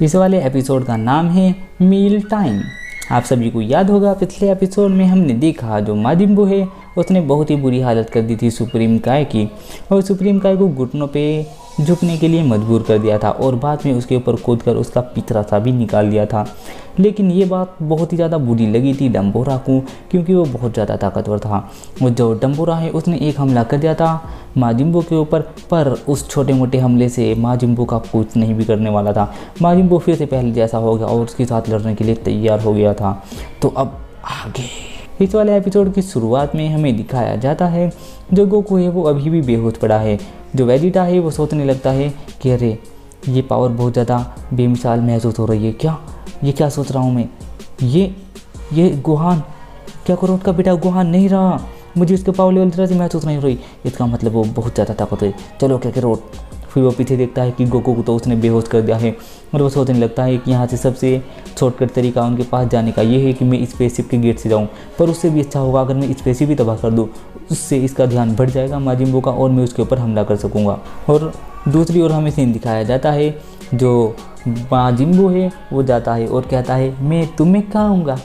इस वाले एपिसोड का नाम है मील टाइम। आप सभी को याद होगा पिछले एपिसोड में हमने देखा जो माजिन बू है उसने बहुत ही बुरी हालत कर दी थी सुप्रीम काय की, और सुप्रीम काय को घुटनों पे झुकने के लिए मजबूर कर दिया था और बाद में उसके ऊपर कूदकर उसका पितरा सा भी निकाल दिया था। लेकिन ये बात बहुत ही ज़्यादा बुरी लगी थी डम्बोरा को, क्योंकि वो बहुत ज़्यादा ताकतवर था। और जो डम्बोरा है उसने एक हमला कर दिया था माजिन बू के ऊपर, पर उस छोटे मोटे हमले से माजिन बू का कुछ नहीं भी करने वाला था। माजिन बू फिर से पहले जैसा हो गया और उसके साथ लड़ने के लिए तैयार हो गया था। तो अब आगे इस वाले एपिसोड की शुरुआत में हमें दिखाया जाता है जो गोकू है वो अभी भी बेहोश पड़ा है। जो वेजिटा है वो सोचने लगता है कि अरे ये पावर बहुत ज़्यादा बेमिसाल महसूस हो रही है। ये क्या सोच रहा हूँ मैं, ये गोहान, क्या करोट का बेटा गोहान नहीं रहा, मुझे उसके पावर लेवल तरह से महसूस नहीं हो रही, इसका मतलब वो बहुत ज़्यादा ताकत है। चलो क्या करोट। फिर वो पीछे देखता है कि गोकू को तो उसने बेहोश कर दिया है और वो सोचने लगता है कि यहाँ से सबसे शॉर्टकट तरीका उनके पास जाने का ये है कि मैं स्पेसशिप के गेट से जाऊँ, पर उससे भी अच्छा होगा अगर मैं स्पेसशिप ही तबाह कर दूँ, उससे इसका ध्यान बढ़ जाएगा माजिन बू का और मैं उसके ऊपर हमला कर सकूँगा। और दूसरी ओर हमें सीन दिखाया जाता है जो माजिन बू है वो जाता है और कहता है मैं तुम्हें खाऊंगा,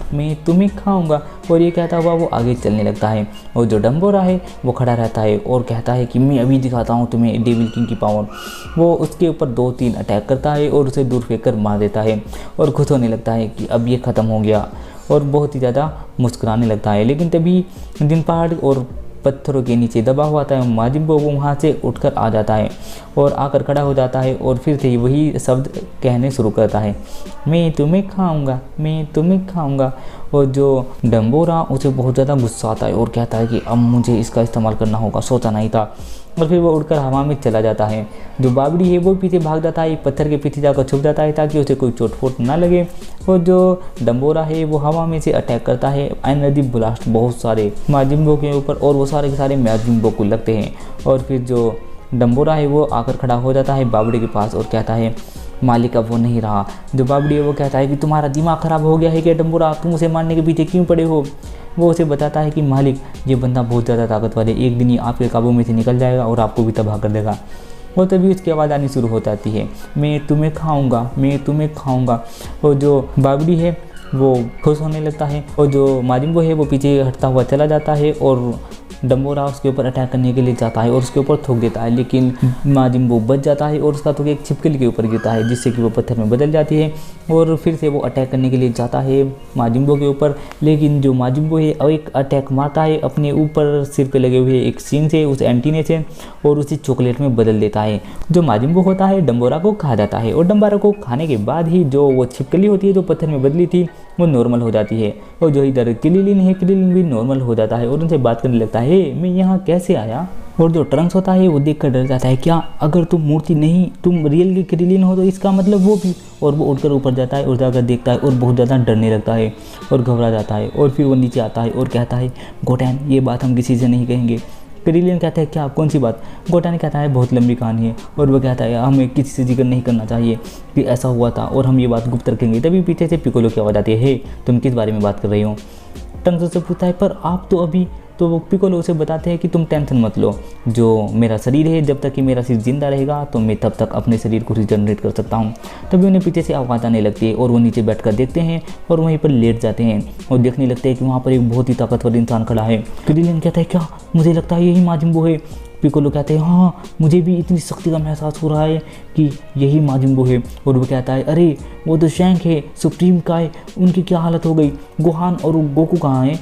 और ये कहता हुआ वो आगे चलने लगता है। और जो डम्बोरा है वो खड़ा रहता है और कहता है कि मैं अभी दिखाता हूँ तुम्हें डेविल किंग की पावर। वो उसके ऊपर 2-3 अटैक करता है और उसे दूर फेंक कर मार देता है और खुश होने लगता है कि अब ये ख़त्म हो गया और बहुत ही ज़्यादा मुस्कुराने लगता है। लेकिन तभी दिन पहाड़ और पत्थरों के नीचे दबा हुआ था माजिन बू वो वहाँ से उठकर आ जाता है और आकर खड़ा हो जाता है और फिर से वही शब्द कहने शुरू करता है, मैं तुम्हें खाऊंगा। और जो डम्बोरा उसे बहुत ज़्यादा गुस्सा आता है और कहता है कि अब मुझे इसका इस्तेमाल करना होगा, सोचा नहीं था। और फिर वो उड़कर हवा में चला जाता है। जो बाबड़ी है वो पीछे भाग जाता है, एक पत्थर के पीछे जाकर छुप जाता है ताकि उसे कोई चोट फोट ना लगे। और जो डम्बोरा है वो हवा में से अटैक करता है, एनर्जी ब्लास्ट बहुत सारे माजिन बू के ऊपर और वो सारे के सारे माजिन बू को लगते हैं। और फिर जो डम्बोरा है वो आकर खड़ा हो जाता है बाबड़ी के पास और कहता है मालिक अब वो नहीं रहा। जो बाबड़ी है वो कहता है कि तुम्हारा दिमाग ख़राब हो गया है क्या डम्बोरा, तुम उसे मारने के पीछे क्यों पड़े हो। वो उसे बताता है कि मालिक ये बंदा बहुत ज़्यादा ताकतवर है, एक दिन ये आपके काबू में से निकल जाएगा और आपको भी तबाह कर देगा। और तभी उसकी आवाज़ आनी शुरू हो जाती है, मैं तुम्हें खाऊंगा। और जो बाबड़ी है वो खुश होने लगता है और जो माजिन बू है वो पीछे हटता हुआ चला जाता है और डम्बोरा उसके ऊपर अटैक करने के लिए जाता है और उसके ऊपर थूक देता है। लेकिन माजिन बू बच जाता है और उसका थूक एक छिपकली के ऊपर गिरता है जिससे कि वो पत्थर में बदल जाती है और फिर से वो अटैक करने के लिए जाता है माजिन बू के ऊपर। लेकिन जो माजिन बू है एक अटैक मारता है अपने ऊपर सिर पे लगे हुए एक सींग से, उस एंटीने से, और उसे चॉकलेट में बदल देता है। जो माजिन बू होता है डम्बोरा को खा जाता है और डम्बोरा को खाने के बाद ही जो वो छिपकली होती है जो पत्थर में बदली थी वो नॉर्मल हो जाती है। और जो इधर क्रिलिन है क्रिलिन भी नॉर्मल हो जाता है और उनसे बात करने लगता है, मैं यहाँ कैसे आया। और जो ट्रंक्स होता है वो देखकर डर जाता है, क्या अगर तुम मूर्ति नहीं तुम रियल की क्रिलिन हो तो इसका मतलब वो भी। और वो उड़कर ऊपर जाता है और जाकर देखता है और बहुत ज़्यादा डरने लगता है और घबरा जाता है। और फिर वो नीचे आता है और कहता है गोटैन ये बात हम किसी से नहीं कहेंगे। क्रिलिन कहता है क्या, कौन सी बात। गोटैन कहता है बहुत लंबी कहानी है और वो कहता है हमें किसी से जिक्र नहीं करना चाहिए कि ऐसा हुआ था और हम ये बात गुप्त रखेंगे। तभी पीछे से पिकोलो की आवाज़ आती है, हे तुम किस बारे में बात कर रही हो। ट्रंक्स से पूछता है पर आप तो अभी, तो वो पिकोलो उसे बताते हैं कि तुम टेंशन मत लो, जो मेरा शरीर है जब तक कि मेरा शरीर जिंदा रहेगा तो मैं तब तक अपने शरीर को रिजनरेट कर सकता हूँ। तभी उन्हें पीछे से आवाज़ आने लगती है और वो नीचे बैठकर देखते हैं और वहीं पर लेट जाते हैं और देखने लगते हैं कि वहाँ पर एक बहुत ही ताकतवर इंसान खड़ा है। क्रिलिन कहता है क्या, मुझे लगता है यही माजिन बू है। पिकोलो कहते हैं हाँ मुझे भी इतनी शक्ति का एहसास हो रहा है कि यही माजिन बू है। और वो कहता है अरे वो तो शैंक है, सुप्रीम काय, उनकी क्या हालत हो गई, गोहान और गोकू कहाँ है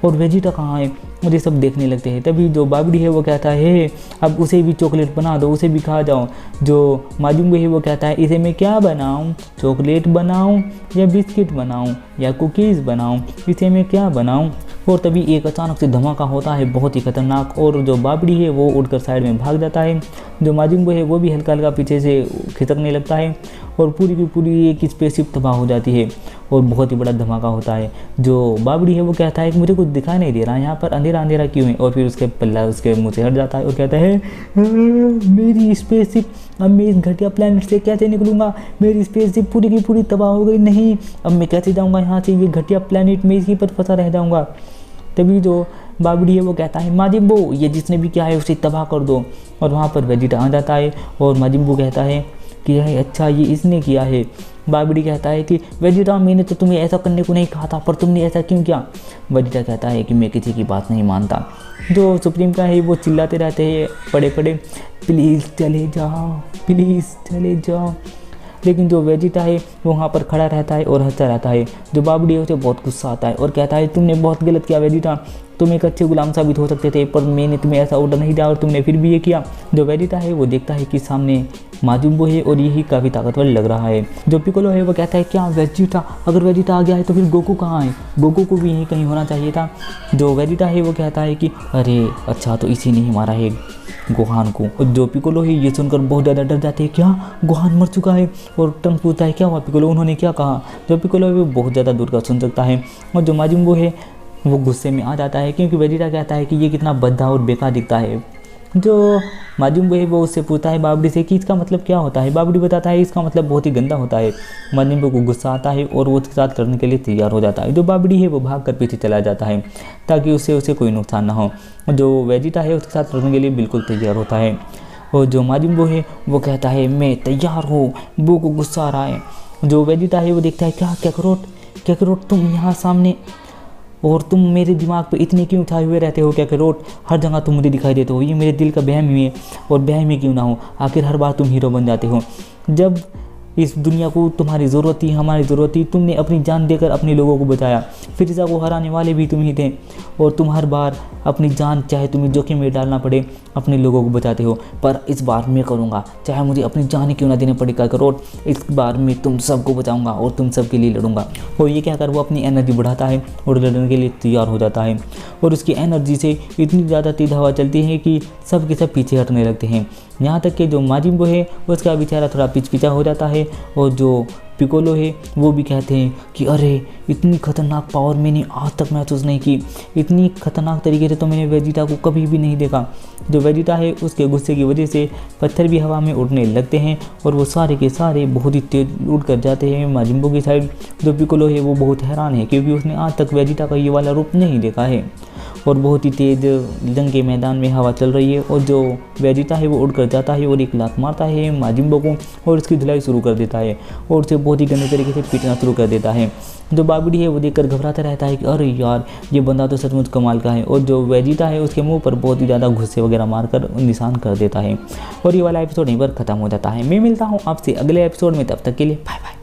और वेजिटा कहाँ है। मुझे सब देखने लगते हैं। तभी जो बाबड़ी है वो कहता है अब उसे भी चॉकलेट बना दो, उसे भी खा जाओ। जो माजिन बू है वो कहता है इसे मैं क्या बनाऊं, चॉकलेट बनाऊं या बिस्किट बनाऊं या कुकीज़ बनाऊं, इसे मैं क्या बनाऊं। और तभी एक अचानक से धमाका होता है बहुत ही खतरनाक और जो बाबड़ी है वो उड़कर साइड में भाग जाता है। जो माजिन बू है वो भी हल्का हल्का पीछे से खिसकने लगता है और पूरी की पूरी एक स्पेसशिप तबाह हो जाती है और बहुत ही बड़ा धमाका होता है। जो बाबड़ी है वो कहता है कि मुझे कुछ दिखाई नहीं दे रहा है, यहाँ पर अंधेरा अंधेरा क्यों है। और फिर उसके पल्ला उसके मुँह से हट जाता है और कहता है मेरी स्पेसशिप, अब मैं इस घटिया प्लेनेट से कैसे निकलूँगा, मेरी स्पेसशिप पूरी की पूरी तबाह हो गई, नहीं अब मैं कैसे जाऊँगा यहाँ से, ये घटिया प्लेनेट में इसी पर फंसा रह जाऊँगा। तभी जो बाबड़ी है वो कहता है माजिन बू ये जिसने भी किया है उसे तबाह कर दो। और वहाँ पर वेजिटा आ जाता है और माजिन बू कहता है कि है अच्छा ये इसने किया है। बाबडी कहता है कि वेजिटा मैंने तो तुम्हें ऐसा करने को नहीं कहा था, पर तुमने ऐसा क्यों किया। वेजिटा कहता है कि मैं किसी की बात नहीं मानता। जो सुप्रीम का है वो चिल्लाते रहते हैं पड़े पड़े, प्लीज़ चले जाओ, प्लीज़ चले जाओ। लेकिन जो वेजिटा है वो वहाँ पर खड़ा रहता है और हंसता रहता है। जो बाबडी है उसे बहुत गुस्सा आता है और कहता है तुमने बहुत गलत किया वेजिटा, तुम एक अच्छे गुलाम साबित हो सकते थे, पर मैंने तुम्हें ऐसा ऑर्डर नहीं दिया और तुमने फिर भी ये किया। जो वेजिटा है वो देखता है कि सामने माजुम्बो है और यही काफ़ी ताकतवर लग रहा है। जो पिकोलो है वो कहता है क्या वेजिटा, अगर वेजिटा आ गया है तो फिर गोकू कहाँ है, गोकू को भी यहीं कहीं होना चाहिए था। जो वेजिटा है वो कहता है कि अरे अच्छा तो इसी ने ही मारा है गोहान को। और जो पिकोलो है ये सुनकर बहुत ज़्यादा डर जाते हैं, क्या गोहान मर चुका है। और टंग पूछता है क्या हुआ पिकोलो, उन्होंने क्या कहा। जो पिकोलो है वो बहुत ज़्यादा दूर का सुन सकता है। और जो माजुम्बो है वो गुस्से में आ जाता है क्योंकि वेजिटा कहता है कि ये कितना भद्दा और बेकार दिखता है। जो माजुम्बो है वो उससे पूछता है बाबडी से कि इसका मतलब क्या होता है। बाबडी बताता है इसका मतलब बहुत ही गंदा होता है। माजुम्बो को गुस्सा आता है और वो उसके साथ लड़ने के लिए तैयार हो जाता है। जो बाबडी है वो भाग कर पीछे चला जाता है ताकि उससे उसे कोई नुकसान ना हो। जो वेजिटा है उसके साथ लड़ने के लिए बिल्कुल तैयार होता है। और जो माजुम्बो है वो कहता है मैं तैयार हूँ, बो को गुस्सा आ रहा है। जो वेजिटा है वो देखता है क्या कैकरोट तुम यहाँ सामने, और तुम मेरे दिमाग पे इतने क्यों उठाए हुए रहते हो कैकरोट, हर जगह तुम मुझे दिखाई देते हो, ये मेरे दिल का वहम ही है। और वहम ही क्यों ना हो, आखिर हर बार तुम हीरो बन जाते हो। जब इस दुनिया को तुम्हारी ज़रूरत थी, हमारी ज़रूरत थी, तुमने अपनी जान देकर अपने लोगों को बचाया। फिरिज़ा को हराने वाले भी तुम ही थे और तुम हर बार अपनी जान चाहे तुम्हें जोखिम में डालना पड़े अपने लोगों को बचाते हो। पर इस बार मैं करूँगा, चाहे मुझे अपनी जान ही क्यों ना देने पड़े कैकरोट, इस बार मैं तुम सबको बचाऊँगा और तुम सब के लिए लड़ूंगा। और ये कहकर वो अपनी एनर्जी बढ़ाता है और लड़ने के लिए तैयार हो जाता है। और उसकी एनर्जी से इतनी ज़्यादा तेज हवा चलती है कि सब के सब पीछे हटने लगते हैं। यहाँ तक कि जो माजिम्बो है उसका बेचारा थोड़ा पिचपिचा हो जाता है। और जो पिकोलो है वो भी कहते हैं कि अरे इतनी खतरनाक पावर मैंने आज तक महसूस नहीं की, इतनी खतरनाक तरीके से तो मैंने वेजिटा को कभी भी नहीं देखा। जो वेजिटा है उसके गुस्से की वजह से पत्थर भी हवा में उड़ने लगते हैं और वो सारे के सारे बहुत ही तेज उड़ कर जाते हैं माजिम्बो की साइड। जो पिकोलो है वो बहुत हैरान है क्योंकि उसने आज तक वेजिटा का ये वाला रूप नहीं देखा है। और बहुत ही तेज़ जंग के मैदान में हवा चल रही है और जो वेजिटा है वो उड़ कर जाता है और एक लात मारता है माजिम्बो को और उसकी धुलाई शुरू कर देता है और उसे बहुत ही गंदे तरीके से पीटना शुरू कर देता है। जो बाबडी है वो देखकर घबराता रहता है कि अरे यार ये बंदा तो सचमुच कमाल का है। और जो वेजिटा है उसके मुंह पर बहुत ही ज़्यादा गुस्से वगैरह मारकर निशान कर देता है। और ये वाला एपिसोड यहीं पर ख़त्म हो जाता है। मैं मिलता हूँ आपसे अगले एपिसोड में, तब तक के लिए बाय बाय।